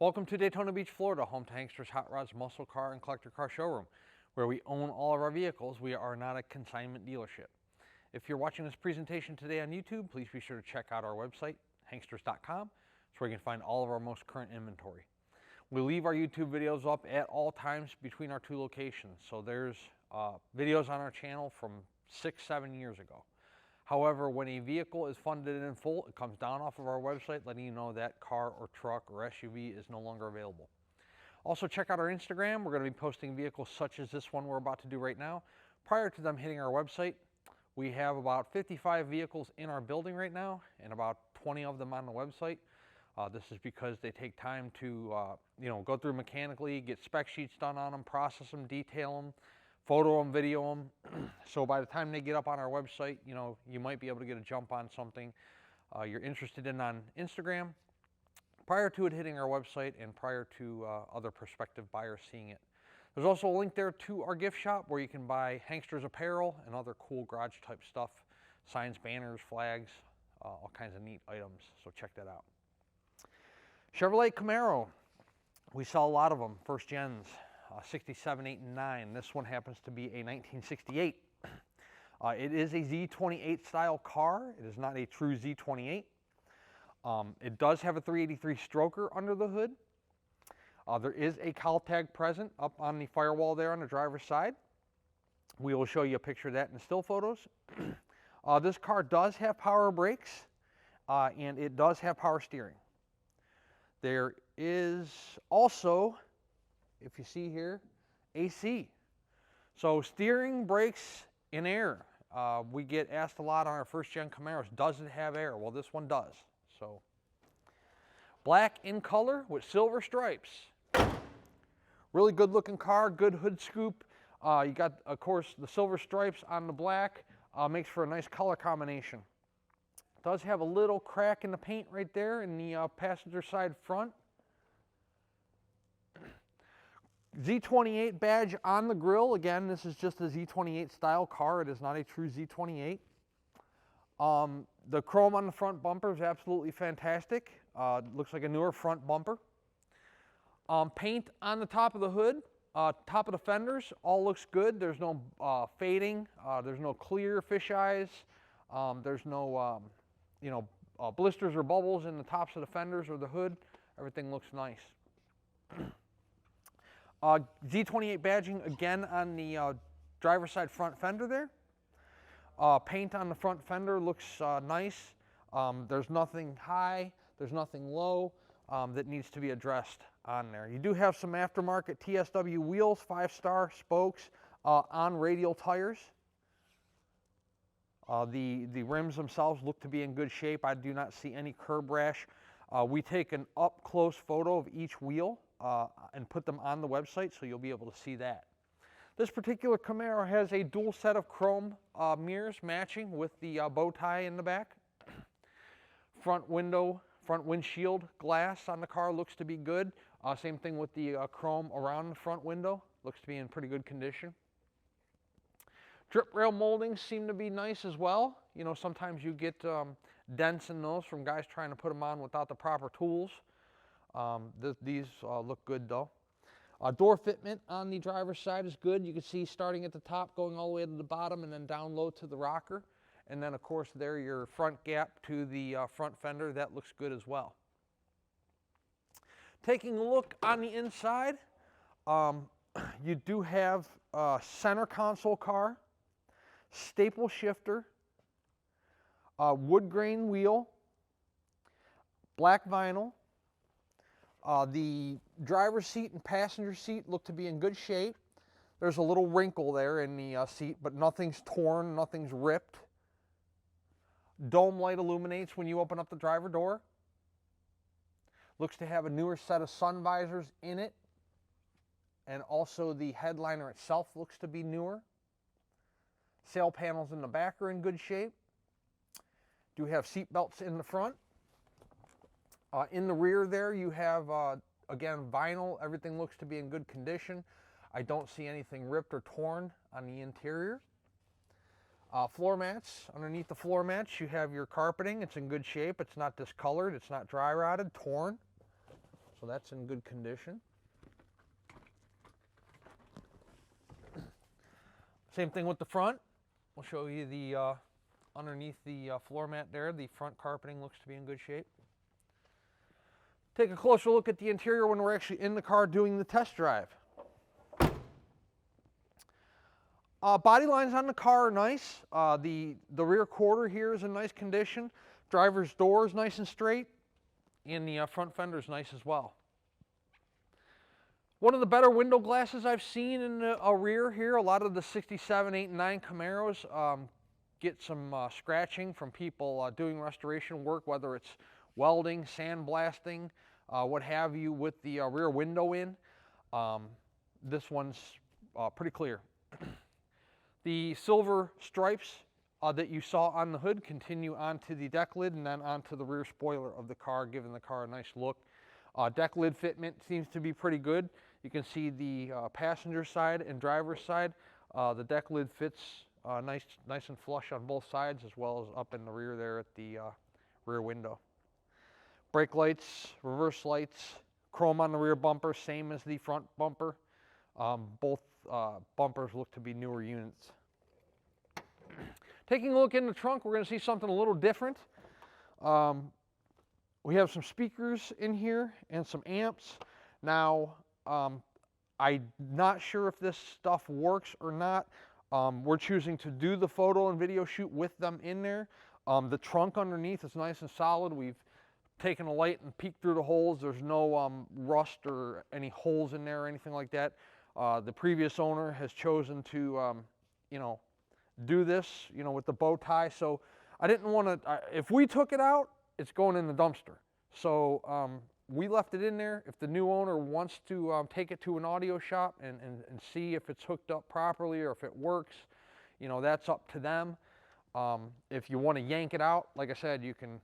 Welcome to Daytona Beach, Florida, home to Hankster's Hot Rods, Muscle Car, and Collector Car Showroom, where we own all of our vehicles. We are not a consignment dealership. If you're watching this presentation today on YouTube, please be sure to check out our website, hanksters.com. It's where you can find all of our most current inventory. We leave our YouTube videos up at all times between our two locations. So there's videos on our channel from 6-7 years ago. However, when a vehicle is funded in full, it comes down off of our website letting you know that car or truck or SUV is no longer available. Also check out our Instagram. We're going to be posting vehicles such as this one we're about to do right now. Prior to them hitting our website, we have about 55 vehicles in our building right now and about 20 of them on the website. This is because they take time to go through mechanically, get spec sheets done on them, process them, detail them, photo them, video them. So by the time they get up on our website, you might be able to get a jump on something you're interested in on Instagram prior to it hitting our website and prior to other prospective buyers seeing it. There's also a link there to our gift shop where you can buy Hanksters apparel and other cool garage type stuff, signs, banners, flags, all kinds of neat items. So check that out. Chevrolet Camaro. We sell a lot of them, first gens. 67, 8, and 9. This one happens to be a 1968. It is a Z28 style car. It is not a true Z28. It does have a 383 stroker under the hood. There is a cowl tag present up on the firewall there on the driver's side. We will show you a picture of that in the still photos. This car does have power brakes and it does have power steering. There is also, if you see here, AC. So steering, brakes, and air. We get asked a lot on our first gen Camaros, does it have air? Well, this one does. So black in color with silver stripes. Really good looking car, good hood scoop. You got, of course, the silver stripes on the black. Makes for a nice color combination. Does have a little crack in the paint right there in the passenger side front. Z28 badge on the grille. Again, this is just a Z28 style car. It is not a true Z28. The chrome on the front bumper is absolutely fantastic. Looks like a newer front bumper. Paint on the top of the hood, top of the fenders, all looks good. There's no fading. There's no clear fish eyes. There's no blisters or bubbles in the tops of the fenders or the hood. Everything looks nice. Z28 badging again on the driver's side front fender there. Paint on the front fender looks nice. There's nothing high, there's nothing low that needs to be addressed on there. You do have some aftermarket TSW wheels, 5-star spokes on radial tires. The rims themselves look to be in good shape. I do not see any curb rash. We take an up-close photo of each wheel and put them on the website, so you'll be able to see that. This particular Camaro has a dual set of chrome mirrors matching with the bow tie in the back. Front windshield glass on the car looks to be good. Same thing with the chrome around the front window. Looks to be in pretty good condition. Drip rail moldings seem to be nice as well. Sometimes you get dents in those from guys trying to put them on without the proper tools. These look good though. Door fitment on the driver's side is good. You can see starting at the top, going all the way to the bottom, and then down low to the rocker. And then, of course, there your front gap to the front fender. That looks good as well. Taking a look on the inside, you do have a center console car, staple shifter, wood grain wheel, black vinyl. The driver's seat and passenger seat look to be in good shape. There's a little wrinkle there in the seat, but nothing's torn, nothing's ripped. Dome light illuminates when you open up the driver door. Looks to have a newer set of sun visors in it. And also the headliner itself looks to be newer. Sail panels in the back are in good shape. Do have seat belts in the front. In the rear there you have, again, vinyl. Everything looks to be in good condition. I don't see anything ripped or torn on the interior. Floor mats. Underneath the floor mats you have your carpeting. It's in good shape. It's not discolored. It's not dry rotted, torn. So that's in good condition. Same thing with the front. We'll show you the underneath the floor mat there. The front carpeting looks to be in good shape. Take a closer look at the interior when we're actually in the car doing the test drive. Body lines on the car are nice. The rear quarter here is in nice condition. Driver's door is nice and straight. And the front fender is nice as well. One of the better window glasses I've seen in the rear here. A lot of the 67, 8, and 9 Camaros get some scratching from people doing restoration work, whether it's welding, sandblasting, what have you, with the rear window in. This one's pretty clear. The silver stripes that you saw on the hood continue onto the deck lid and then onto the rear spoiler of the car, giving the car a nice look. Deck lid fitment seems to be pretty good. You can see the passenger side and driver's side. The deck lid fits nice and flush on both sides, as well as up in the rear there at the rear window. Brake lights, reverse lights, chrome on the rear bumper, same as the front bumper. Both bumpers look to be newer units. Taking a look in the trunk, we're going to see something a little different. We have some speakers in here and some amps. Now, I'm not sure if this stuff works or not. We're choosing to do the photo and video shoot with them in there. The trunk underneath is nice and solid. We've taken a light and peeked through the holes. There's no rust or any holes in there or anything like that. The previous owner has chosen to, do this, with the bow tie. So I didn't want to, if we took it out, it's going in the dumpster. So we left it in there. If the new owner wants to take it to an audio shop and see if it's hooked up properly or if it works, that's up to them. If you want to yank it out, like I said, you can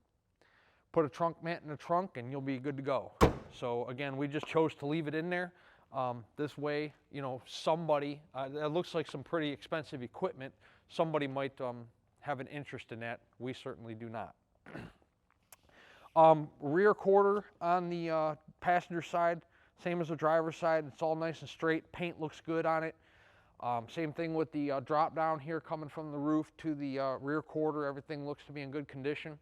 put a trunk mat in the trunk and you'll be good to go. So again, we just chose to leave it in there. This way, somebody, that looks like some pretty expensive equipment, somebody might have an interest in that. We certainly do not. Rear quarter on the passenger side, same as the driver's side. It's all nice and straight. Paint looks good on it. Same thing with the drop down here coming from the roof to the rear quarter. Everything looks to be in good condition.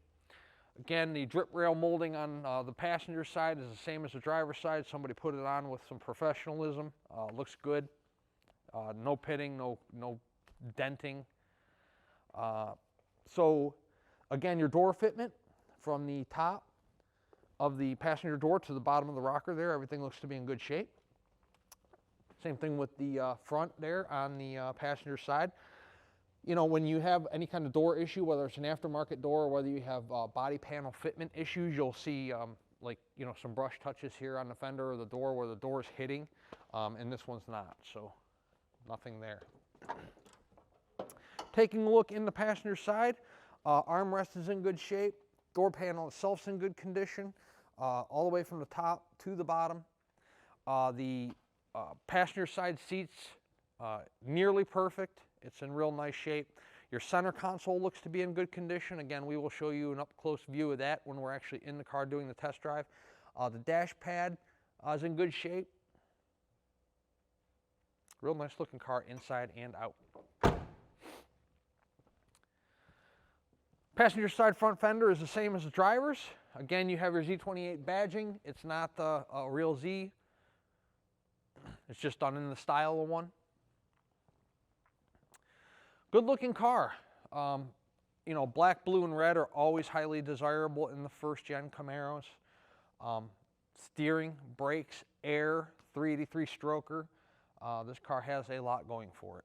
Again, the drip rail molding on the passenger side is the same as the driver's side. Somebody put it on with some professionalism. Looks good. No pitting, no denting. So again, your door fitment from the top of the passenger door to the bottom of the rocker there, everything looks to be in good shape. Same thing with the front there on the passenger side. When you have any kind of door issue, whether it's an aftermarket door or whether you have body panel fitment issues, you'll see some brush touches here on the fender or the door where the door is hitting, and this one's not, so nothing there. Taking a look in the passenger side, armrest is in good shape. Door panel itself is in good condition, all the way from the top to the bottom. The passenger side seats, nearly perfect. It's in real nice shape. Your center console looks to be in good condition. Again, we will show you an up-close view of that when we're actually in the car doing the test drive. The dash pad is in good shape. Real nice looking car inside and out. Passenger side front fender is the same as the driver's. Again, you have your Z28 badging. It's not a real Z. It's just done in the style of one. Good looking car. Black, blue, and red are always highly desirable in the first gen Camaros. Steering, brakes, air, 383 stroker. This car has a lot going for it.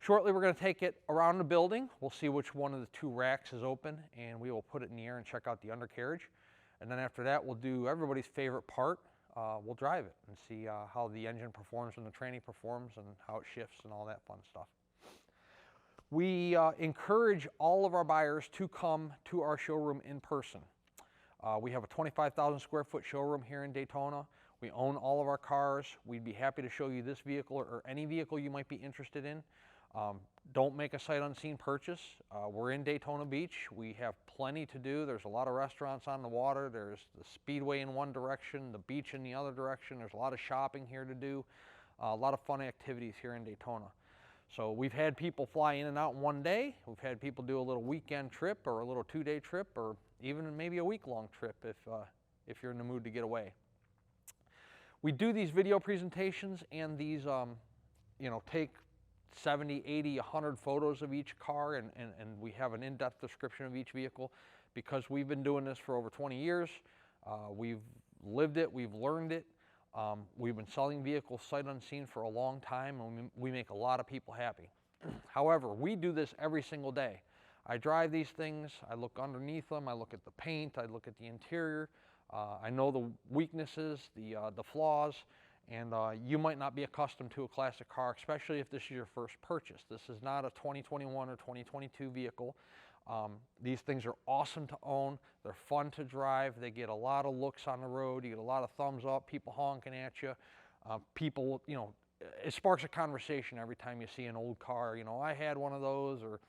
Shortly, we're going to take it around the building. We'll see which one of the two racks is open, and we will put it in the air and check out the undercarriage. And then after that, we'll do everybody's favorite part. We'll drive it and see how the engine performs and the tranny performs and how it shifts and all that fun stuff. We encourage all of our buyers to come to our showroom in person. We have a 25,000 square foot showroom here in Daytona. We own all of our cars. We'd be happy to show you this vehicle or any vehicle you might be interested in. Don't make a sight unseen purchase. We're in Daytona Beach. We have plenty to do. There's a lot of restaurants on the water. There's the Speedway in one direction, the beach in the other direction. There's a lot of shopping here to do, a lot of fun activities here in Daytona. So we've had people fly in and out in one day. We've had people do a little weekend trip or a little 2-day trip or even maybe a week-long trip if you're in the mood to get away. We do these video presentations and these, take 70, 80, 100 photos of each car, and we have an in-depth description of each vehicle because we've been doing this for over 20 years. We've lived it, we've learned it. We've been selling vehicles sight unseen for a long time, and we make a lot of people happy. However, we do this every single day. I drive these things, I look underneath them, I look at the paint, I look at the interior, I know the weaknesses, the flaws, and you might not be accustomed to a classic car, especially if this is your first purchase. This is not a 2021 or 2022 vehicle. These things are awesome to own. They're fun to drive. They get a lot of looks on the road. You get a lot of thumbs up, people honking at you. People, it sparks a conversation every time you see an old car. I had one of those, or,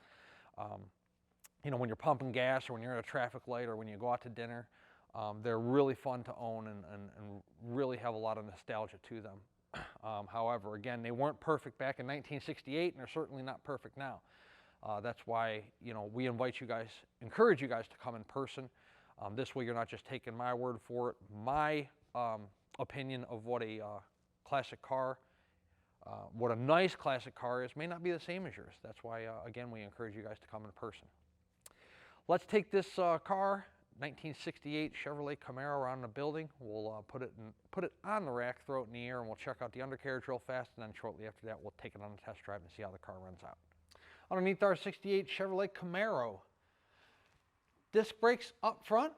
when you're pumping gas or when you're at a traffic light or when you go out to dinner. They're really fun to own and really have a lot of nostalgia to them. However, again, they weren't perfect back in 1968, and they're certainly not perfect now. That's why, we encourage you guys to come in person. This way you're not just taking my word for it. My opinion of what a classic car, what a nice classic car is, may not be the same as yours. That's why, again, we encourage you guys to come in person. Let's take this car, 1968 Chevrolet Camaro, around the building. We'll put it on the rack, throw it in the air, and we'll check out the undercarriage real fast, and then shortly after that we'll take it on a test drive and see how the car runs out. Underneath our 68 Chevrolet Camaro, disc brakes up front,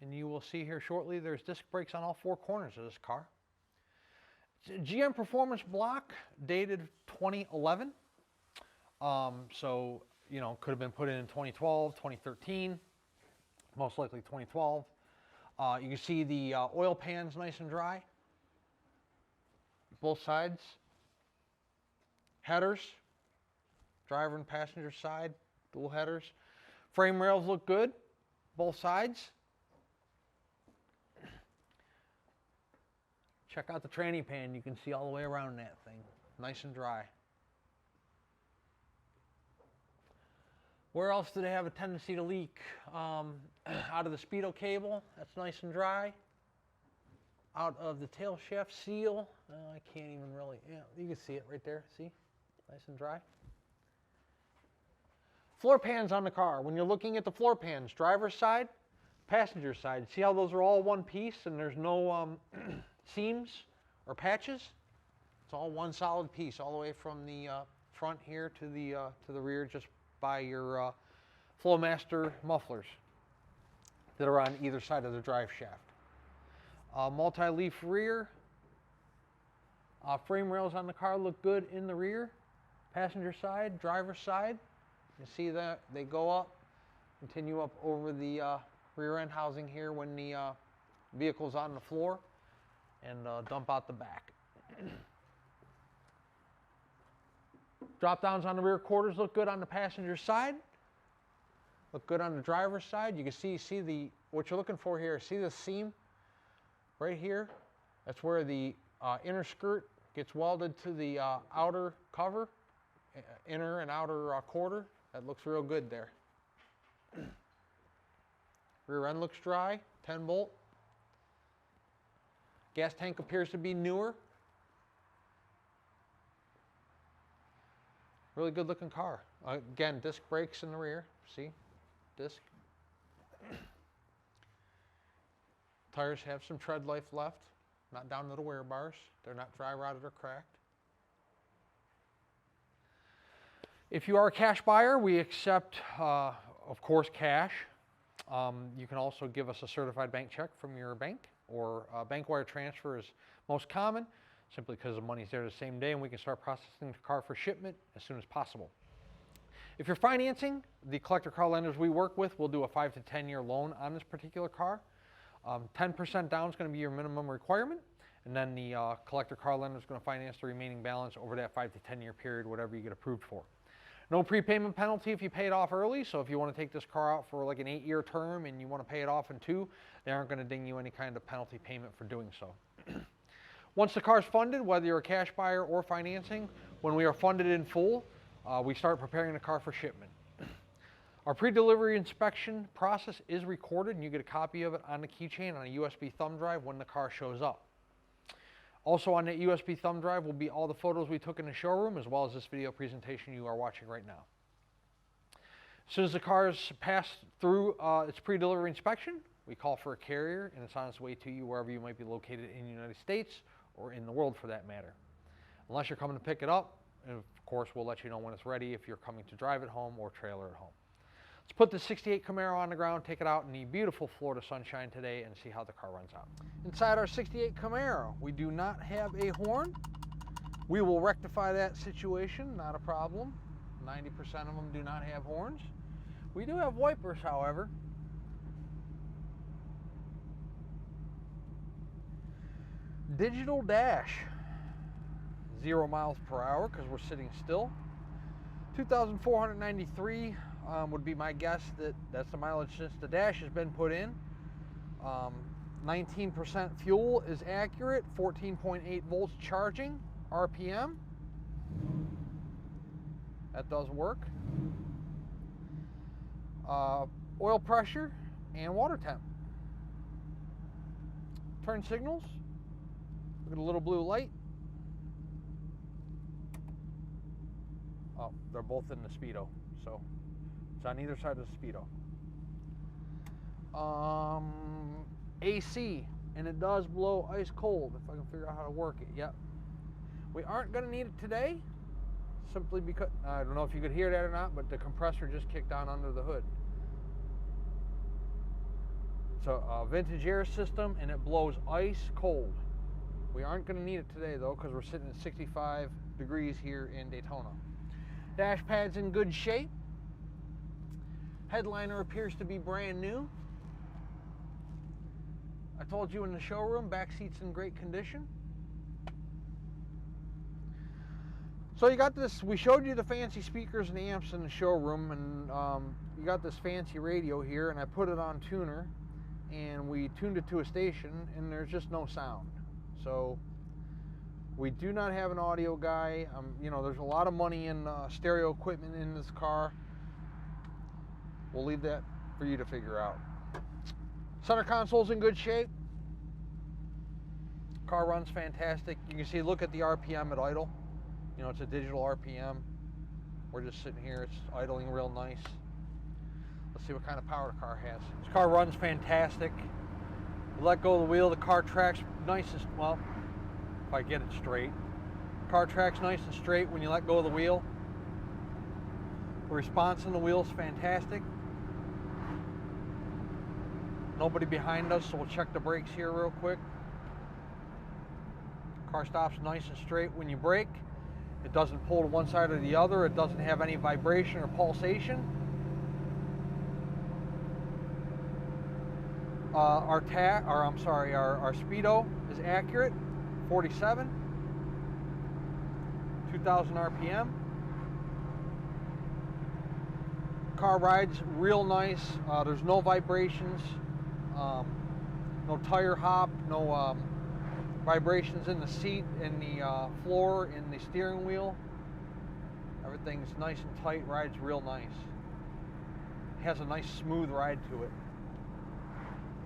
and you will see here shortly there's disc brakes on all 4 corners of this car. It's a GM Performance block, dated 2011, so could have been put in 2012, 2013, most likely 2012. You can see the oil pan's nice and dry, both sides. Headers, driver and passenger side, dual headers. Frame rails look good, both sides. Check out the tranny pan. You can see all the way around that thing, nice and dry. Where else do they have a tendency to leak? Out of the speedo cable, that's nice and dry. Out of the tail shaft seal, I can't even really, you can see it right there, see? Nice and dry. Floor pans on the car. When you're looking at the floor pans, driver's side, passenger side, see how those are all one piece and there's no seams or patches? It's all one solid piece, all the way from the front here to the rear, just by your Flowmaster mufflers that are on either side of the drive shaft. Multi-leaf rear. Frame rails on the car look good in the rear. Passenger side, driver's side. You see that they go up, continue up over the rear end housing here when the vehicle's on the floor, and dump out the back. Drop downs on the rear quarters look good on the passenger side. Look good on the driver's side. You can see what you're looking for here. See the seam right here? That's where the inner skirt gets welded to the outer cover, inner and outer quarter. That looks real good there. Rear end looks dry, 10 bolt. Gas tank appears to be newer. Really good looking car. Again, disc brakes in the rear, see? Disc. Tires have some tread life left, not down to the wear bars. They're not dry rotted or cracked. If you are a cash buyer, we accept, of course, cash. You can also give us a certified bank check from your bank, or bank wire transfer is most common, simply because the money's there the same day and we can start processing the car for shipment as soon as possible. If you're financing, the collector car lenders we work with will do a 5 to 10 year loan on this particular car. 10% down is going to be your minimum requirement, And then the collector car lender is going to finance the remaining balance over that 5 to 10 year period, whatever you get approved for. No prepayment penalty if you pay it off early. So if you want to take this car out for like an 8-year term and you want to pay it off in 2, they aren't going to ding you any kind of penalty payment for doing so. Once the car is funded, whether you're a cash buyer or financing, when we are funded in full, we start preparing the car for shipment. Our pre-delivery inspection process is recorded, and you get a copy of it on the keychain on a USB thumb drive when the car shows up. Also on that USB thumb drive will be all the photos we took in the showroom, as well as this video presentation you are watching right now. As soon as the car is passed through its pre-delivery inspection, we call for a carrier, and it's on its way to you wherever you might be located in the United States or in the world for that matter. Unless you're coming to pick it up, and of course we'll let you know when it's ready if you're coming to drive it home or trailer it home. Let's put the 68 Camaro on the ground, take it out in the beautiful Florida sunshine today, and see how the car runs out. Inside our 68 Camaro, we do not have a horn. We will rectify that situation, not a problem. 90% of them do not have horns. We do have wipers, however. Digital dash, 0 miles per hour because we're sitting still. 2,493 would be my guess that's the mileage since the dash has been put in. 19% fuel is accurate, 14.8 volts charging, RPM. That does work. Oil pressure and water temp. Turn signals. Look at a little blue light. Oh, they're both in the speedo, so it's on either side of the speedo. AC, and it does blow ice cold if I can figure out how to work it. Yep. We aren't going to need it today, simply because I don't know if you could hear that or not, but the compressor just kicked on under the hood. It's a vintage air system, and it blows ice cold. We aren't going to need it today though, because we're sitting at 65 degrees here in Daytona. Dash pad's in good shape. Headliner appears to be brand new. I told you in the showroom, back seat's in great condition. So you got this, we showed you the fancy speakers and amps in the showroom, and you got this fancy radio here, and I put it on tuner, and we tuned it to a station, and there's just no sound. So we do not have an audio guy. You know, there's a lot of money in stereo equipment in this car. We'll leave that for you to figure out. Center console's in good shape. Car runs fantastic. You can see, look at the RPM at idle. You know, it's a digital RPM. We're just sitting here, it's idling real nice. Let's see what kind of power the car has. This car runs fantastic. You let go of the wheel, the car tracks nice and, well, if I get it straight. Car tracks nice and straight when you let go of the wheel. The response on the wheel is fantastic. Nobody behind us, so we'll check the brakes here real quick. Car stops nice and straight when you brake. It doesn't pull to one side or the other. It doesn't have any vibration or pulsation. Our speedo is accurate, 47, 2,000 RPM. Car rides real nice. There's no vibrations, no tire hop, no vibrations in the seat, in the floor, in the steering wheel. Everything's nice and tight, rides real nice. It has a nice smooth ride to it.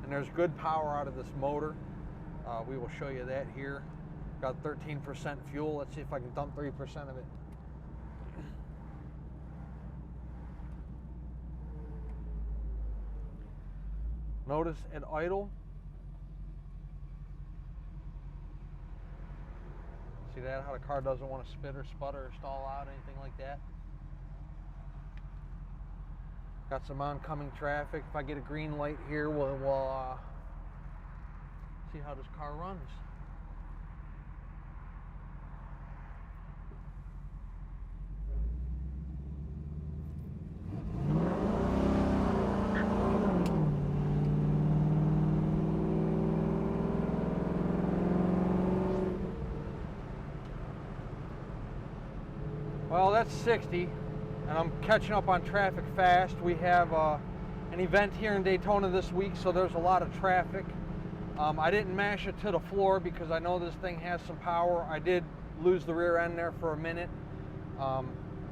And there's good power out of this motor. We will show you that here. Got 13% fuel. Let's see if I can dump 3% of it. Notice at idle. See that? How the car doesn't want to spit or sputter or stall out, anything like that. Got some oncoming traffic. If I get a green light here, we'll see how this car runs. Well, that's 60, and I'm catching up on traffic fast. We have an event here in Daytona this week, so there's a lot of traffic. I didn't mash it to the floor because I know this thing has some power. I did lose the rear end there for a minute.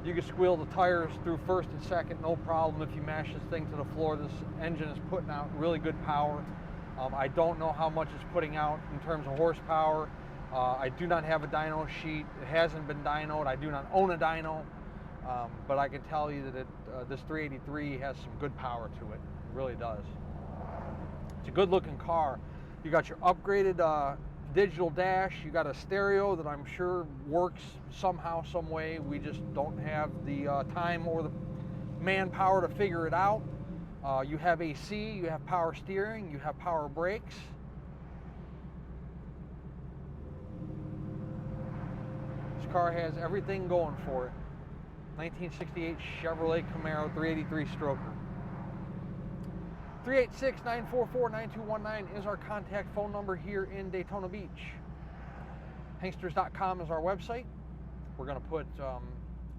You can squeal the tires through first and second, no problem. If you mash this thing to the floor, this engine is putting out really good power. I don't know how much it's putting out in terms of horsepower. I do not have a dyno sheet. It hasn't been dynoed. I do not own a dyno, but I can tell you that this 383 has some good power to it. It really does. It's a good looking car. You got your upgraded digital dash. You got a stereo that I'm sure works somehow, some way. We just don't have the time or the manpower to figure it out. You have AC, you have power steering, you have power brakes. This car has everything going for it. 1968 Chevrolet Camaro 383 stroker. 386-944-9219 is our contact phone number here in Daytona Beach. Hanksters.com is our website. We're going to put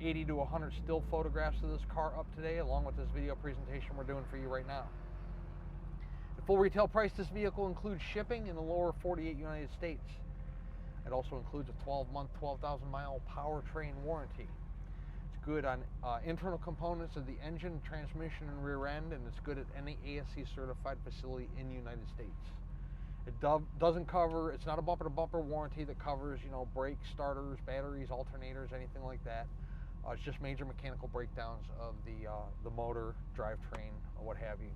80 to 100 still photographs of this car up today, along with this video presentation we're doing for you right now. The full retail price of this vehicle includes shipping in the lower 48 United States. It also includes a 12-month, 12,000-mile powertrain warranty. It's good on internal components of the engine, transmission, and rear end, and it's good at any ASC certified facility in the United States. It doesn't cover, it's not a bumper-to-bumper warranty that covers, you know, brakes, starters, batteries, alternators, anything like that. It's just major mechanical breakdowns of the motor, drivetrain, or what have you.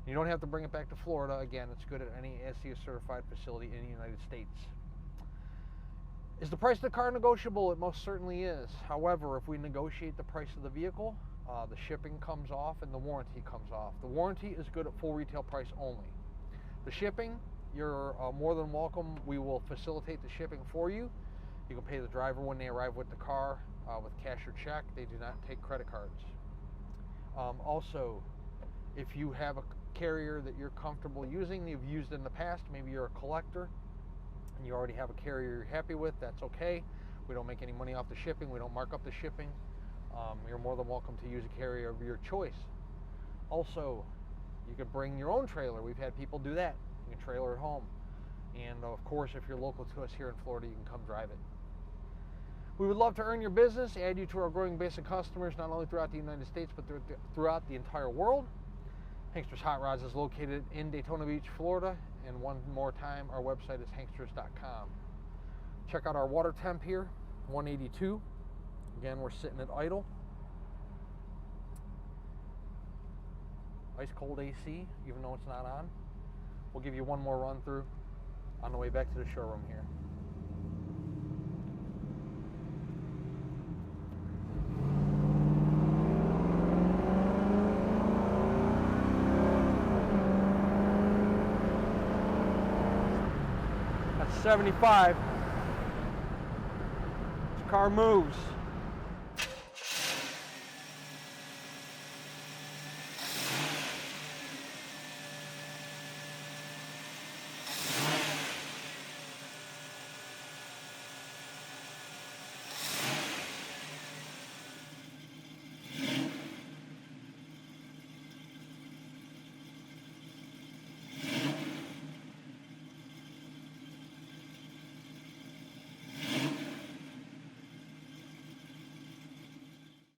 You don't have to bring it back to Florida. Again, it's good at any ASC certified facility in the United States. Is the price of the car negotiable? It most certainly is. However, if we negotiate the price of the vehicle, the shipping comes off and the warranty comes off. The warranty is good at full retail price only. The shipping, you're more than welcome. We will facilitate the shipping for you. You can pay the driver when they arrive with the car with cash or check. They do not take credit cards. Also, if you have a carrier that you're comfortable using, you've used in the past, maybe you're a collector, and you already have a carrier you're happy with, that's okay. We don't make any money off the shipping. We don't mark up the shipping. You're more than welcome to use a carrier of your choice. Also, you could bring your own trailer. We've had people do that. You can trailer at home. And of course, if you're local to us here in Florida, you can come drive it. We would love to earn your business, add you to our growing base of customers, not only throughout the United States, but throughout the entire world. Hanksters Hot Rods is located in Daytona Beach, Florida. And one more time, our website is hanksters.com. Check out our water temp here, 182. Again, we're sitting at idle. Ice cold AC, even though it's not on. We'll give you one more run through on the way back to the showroom here. That's 75. This car moves.